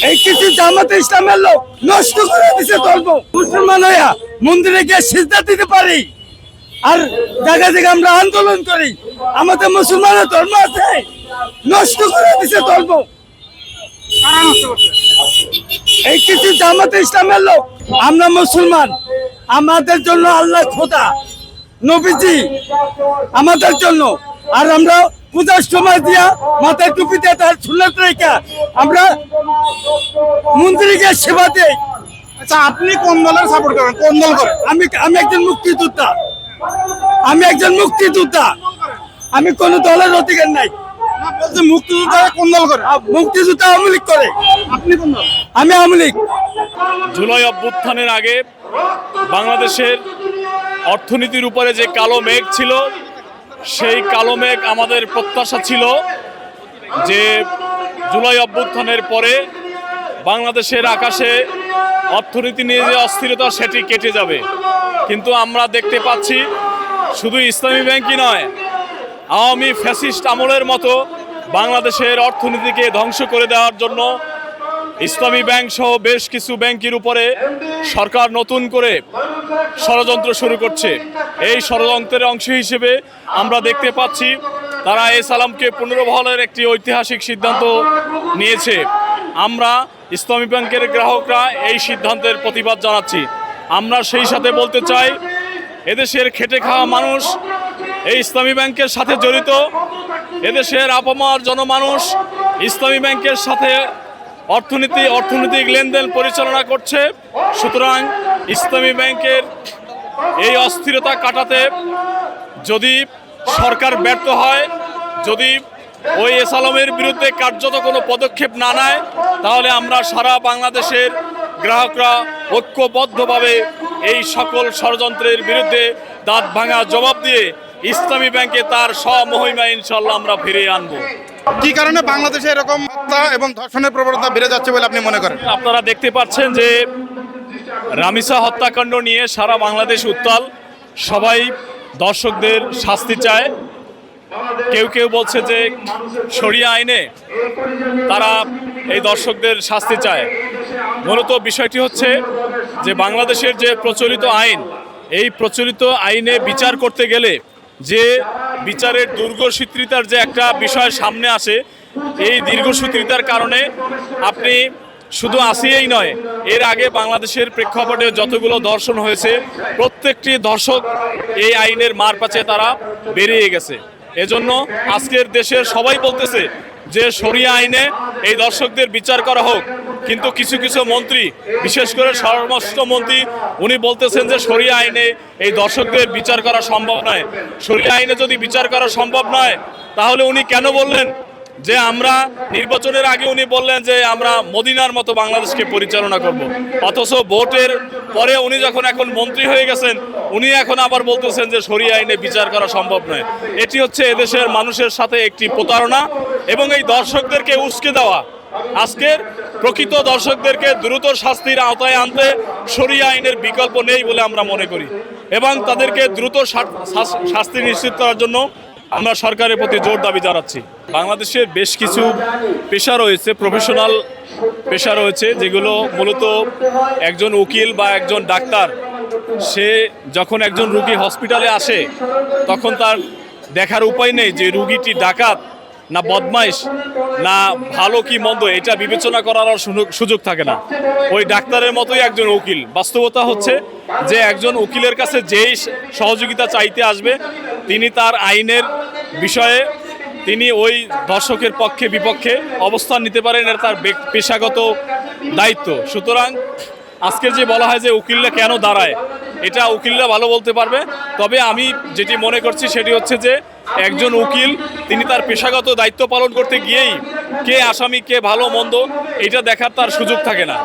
এই কিছু জামাতে ইসলামের লোক নষ্ট করে দিছে ধর্ম। মুসলমান হইয়া মন্দিরে গিয়ে সিজদা দিতে পারি, আর জায়গা জায়গা আমরা আন্দোলন করি। আমাদের মুসলমানের ধর্ম আছে, নষ্ট করে দিছে ধর্ম। এই কিছু জামাতে ইসলামের লোক। আমরা মুসলমান, আমাদের জন্য আল্লাহ খোদা নবীজি আমাদের জন্য। আর আমরা পূজার সময় দিয়া মাথায় টুপি দিয়ে তার সুন্নাত রেখা আমরা মন্দিরে গিয়ে সেবা দেই। আচ্ছা, আপনি কোন দলের সাপোর্ট করেন, কোন দল করেন? আমি একজন মুক্তিযোদ্ধা। আমি কোন দলের অধিকার নাই। না, বলছি মুক্তিযোদ্ধা কোন দল করে? মুক্তিযোদ্ধা আওয়ামী লীগ করে। আপনি কোন দল? আমি আওয়ামী লীগ। জুলাই অভ্যুত্থানের আগে বাংলাদেশের অর্থনীতির উপরে যে কালো মেঘ ছিল, সেই কালো মেঘ আমাদের প্রত্যাশা ছিল যে জুলাই অভ্যুত্থানের পরে বাংলাদেশের আকাশে অর্থনীতি নিয়ে যে অস্থিরতা সেটি কেটে যাবে। কিন্তু আমরা দেখতে পাচ্ছি শুধু ইসলামী ব্যাংকই নয়, আওয়ামী ফ্যাসিস্ট আমলের মতো বাংলাদেশের অর্থনীতিকে ধ্বংস করে দেওয়ার জন্য ইসলামী ব্যাংক সহ বেশ কিছু ব্যাংকের উপরে সরকার নতুন করে ষড়যন্ত্র শুরু করছে। এই ষড়যন্ত্রের অংশ হিসেবে আমরা দেখতে পাচ্ছি তারা এই সালামকে পুনর্বহালের একটি ঐতিহাসিক সিদ্ধান্ত নিয়েছে। আমরা ইসলামী ব্যাংকের গ্রাহকরা এই সিদ্ধান্তের প্রতিবাদ জানাচ্ছি। আমরা সেই সাথে বলতে চাই, এদেশের খেটে খাওয়া মানুষ এই ইসলামী ব্যাংকের সাথে জড়িত। এদেশের আপামর জনমানুষ ইসলামী ব্যাংকের সাথে অর্থনৈতিক লেনদেন পরিচালনা করছে। সুতরাং ইসলামী ব্যাংকের এই অস্থিরতা কাটাতে যদি সরকার ব্যর্থ হয়, যদি ওই এসালামের বিরুদ্ধে কার্যত কোনো পদক্ষেপ না নেয়, তাহলে আমরা সারা বাংলাদেশের গ্রাহকরা ঐক্যবদ্ধভাবে এই সকল ষড়যন্ত্রের বিরুদ্ধে দাঁত ভাঙা জবাব দিয়ে ইসলামী ব্যাংকে তার স্বমহিমা ইনশাল্লাহ আমরা ফিরিয়ে আনবো। কি কারণে বাংলাদেশে এরকম হত্যা এবং ধর্ষণের প্রবণতা বেড়ে যাচ্ছে বলে আপনি মনে করেন? আপনারা দেখতে পাচ্ছেন যে রামিসা হত্যাকাণ্ড নিয়ে সারা বাংলাদেশ উত্তাল। সবাই দর্শকদের শাস্তি চায়। কেউ কেউ বলছে যে শরিয়া আইনে তারা এই দর্শকদের শাস্তি চায়। মূলত বিষয়টি হচ্ছে যে বাংলাদেশের যে প্রচলিত আইন, এই প্রচলিত আইনে বিচার করতে গেলে যে বিচারের দীর্ঘসূত্রিতার যে একটা বিষয় সামনে আসে, এই দীর্ঘসূত্রিতার কারণে আপনি শুধু আসিয়েই নয়, এর আগে বাংলাদেশের প্রেক্ষাপটে যতগুলো ধর্ষণ হয়েছে প্রত্যেকটি ধর্ষক এই আইনের মারপ্যাঁচে তারা বেরিয়ে গেছে। এজন্য আজকের দেশের সবাই বলতেছে যে শরিয়া আইনে এই দর্শকদের বিচার করা হোক। কিন্তু কিছু কিছু মন্ত্রী, বিশেষ করে স্বরাষ্ট্রমন্ত্রী, উনি বলতেছেন যে শরিয়া আইনে এই দর্শকদের বিচার করা সম্ভব নয়। শরিয়া আইনে যদি বিচার করা সম্ভব নয়, তাহলে উনি কেন বললেন যে আমরা নির্বাচনের আগে উনি বললেন যে আমরা মদিনার মতো বাংলাদেশকে পরিচালনা করব, অথচ ভোটের পরে উনি যখন এখন মন্ত্রী হয়ে গেছেন, উনি এখন আবার বলতেছেন যে শরিয়া আইনে বিচার করা সম্ভব নয়। এটি হচ্ছে এদেশের মানুষের সাথে একটি প্রতারণা এবং এই দর্শকদেরকে উস্কে দেওয়া। আজকের প্রকৃত দর্শকদেরকে দ্রুত শাস্তির আওতায় আনতে শরিয়া আইনের বিকল্প নেই বলে আমরা মনে করি, এবং তাদেরকে দ্রুত শাস্তি নিশ্চিত করার জন্য আমরা সরকারের প্রতি জোর দাবি জানাচ্ছি। বাংলাদেশের বেশ কিছু পেশা রয়েছে, প্রফেশনাল পেশা রয়েছে, যেগুলো মূলত একজন উকিল বা একজন ডাক্তার, সে যখন একজন রুগী হসপিটালে আসে তখন তার দেখার উপায় নেই যে রুগীটি ডাকাত না বদমাইশ না ভালো কি মন্দ, এটা বিবেচনা করার সুযোগ থাকে না। ওই ডাক্তারের মতোই একজন উকিল। বাস্তবতা হচ্ছে যে একজন উকিলের কাছে যেই সহযোগিতা চাইতে আসবে, তিনি তার আইনের বিষয়ে তিনি ওই দর্শকের পক্ষে বিপক্ষে অবস্থান নিতে পারেন, এটা তার পেশাগত দায়িত্ব। সুতরাং আজকের যে বলা হয় যে উকিলরা কেন দাঁড়ায়, এটা উকিলরা ভালো বলতে পারবে। তবে আমি যেটি মনে করছি সেটি হচ্ছে যে একজন উকিল তিনি তার পেশাগত দায়িত্ব পালন করতে গিয়েই কে আসামি কে ভালো মন্দ এটা দেখার তার সুযোগ থাকে না।